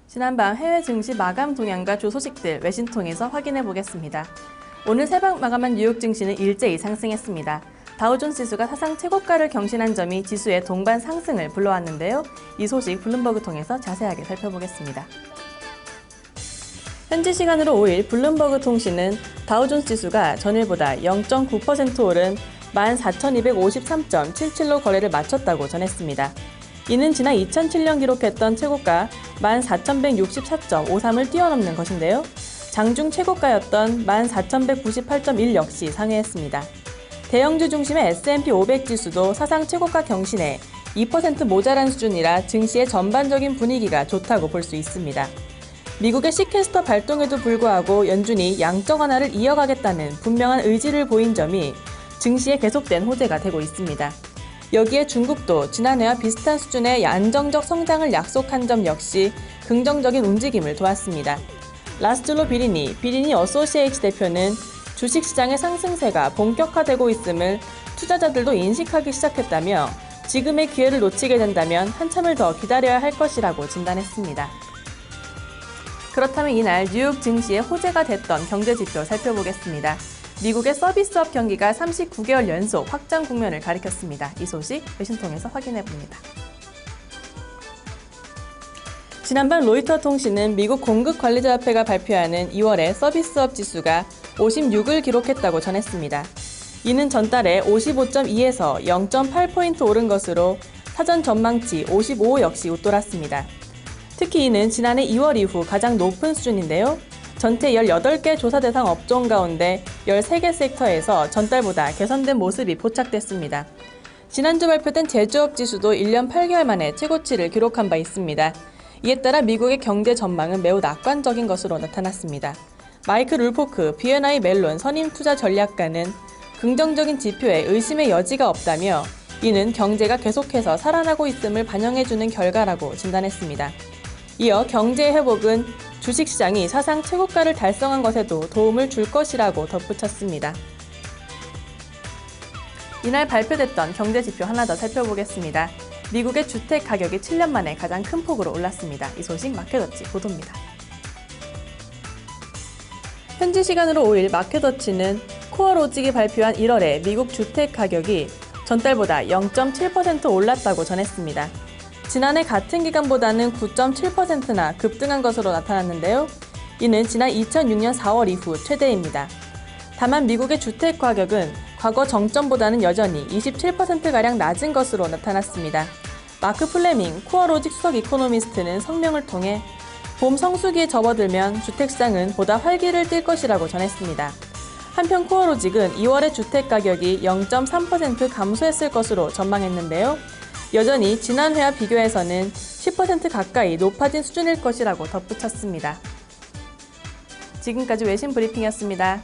지난밤 해외 증시 마감 동향과 주 소식들 외신 통해서 확인해 보겠습니다. 오늘 새벽 마감한 뉴욕 증시는 일제히 상승했습니다. 다우존스 지수가 사상 최고가를 경신한 점이 지수의 동반 상승을 불러왔는데요. 이 소식 블룸버그 통해서 자세하게 살펴보겠습니다. 현지 시간으로 5일 블룸버그 통신은 다우존스 지수가 전일보다 0.9% 오른 14,253.77로 거래를 마쳤다고 전했습니다. 이는 지난 2007년 기록했던 최고가 14,164.53을 뛰어넘는 것인데요. 장중 최고가였던 14,198.1 역시 상회했습니다. 대형주 중심의 S&P 500 지수도 사상 최고가 경신에 2% 모자란 수준이라 증시의 전반적인 분위기가 좋다고 볼 수 있습니다. 미국의 시캐스터 발동에도 불구하고 연준이 양적 완화를 이어가겠다는 분명한 의지를 보인 점이 증시에 계속된 호재가 되고 있습니다. 여기에 중국도 지난해와 비슷한 수준의 안정적 성장을 약속한 점 역시 긍정적인 움직임을 도왔습니다. 라스툴로 비리니 어소시에이츠 대표는 주식시장의 상승세가 본격화되고 있음을 투자자들도 인식하기 시작했다며 지금의 기회를 놓치게 된다면 한참을 더 기다려야 할 것이라고 진단했습니다. 그렇다면 이날 뉴욕 증시의 호재가 됐던 경제지표 살펴보겠습니다. 미국의 서비스업 경기가 39개월 연속 확장 국면을 가리켰습니다. 이 소식 외신 통해서 확인해봅니다. 지난밤 로이터 통신은 미국 공급관리자협회가 발표하는 2월의 서비스업 지수가 56을 기록했다고 전했습니다. 이는 전달에 55.2에서 0.8포인트 오른 것으로 사전 전망치 55 역시 웃돌았습니다. 특히 이는 지난해 2월 이후 가장 높은 수준인데요. 전체 18개 조사 대상 업종 가운데 13개 섹터에서 전달보다 개선된 모습이 포착됐습니다. 지난주 발표된 제조업 지수도 1년 8개월 만에 최고치를 기록한 바 있습니다. 이에 따라 미국의 경제 전망은 매우 낙관적인 것으로 나타났습니다. 마이크 룰포크 B&I 멜론 선임 투자 전략가는 긍정적인 지표에 의심의 여지가 없다며 이는 경제가 계속해서 살아나고 있음을 반영해주는 결과라고 진단했습니다. 이어 경제의 회복은 주식시장이 사상 최고가를 달성한 것에도 도움을 줄 것이라고 덧붙였습니다. 이날 발표됐던 경제지표 하나 더 살펴보겠습니다. 미국의 주택 가격이 7년 만에 가장 큰 폭으로 올랐습니다. 이 소식 마켓워치 보도입니다. 현지 시간으로 5일 마켓워치는 코어로직이 발표한 1월에 미국 주택 가격이 전달보다 0.7% 올랐다고 전했습니다. 지난해 같은 기간보다는 9.7%나 급등한 것으로 나타났는데요. 이는 지난 2006년 4월 이후 최대입니다. 다만 미국의 주택 가격은 과거 정점보다는 여전히 27%가량 낮은 것으로 나타났습니다. 마크 플레밍 코어로직 수석 이코노미스트는 성명을 통해 봄 성수기에 접어들면 주택시장은 보다 활기를 띨 것이라고 전했습니다. 한편 코어로직은 2월의 주택 가격이 0.3% 감소했을 것으로 전망했는데요. 여전히 지난해와 비교해서는 10% 가까이 높아진 수준일 것이라고 덧붙였습니다. 지금까지 외신 브리핑이었습니다.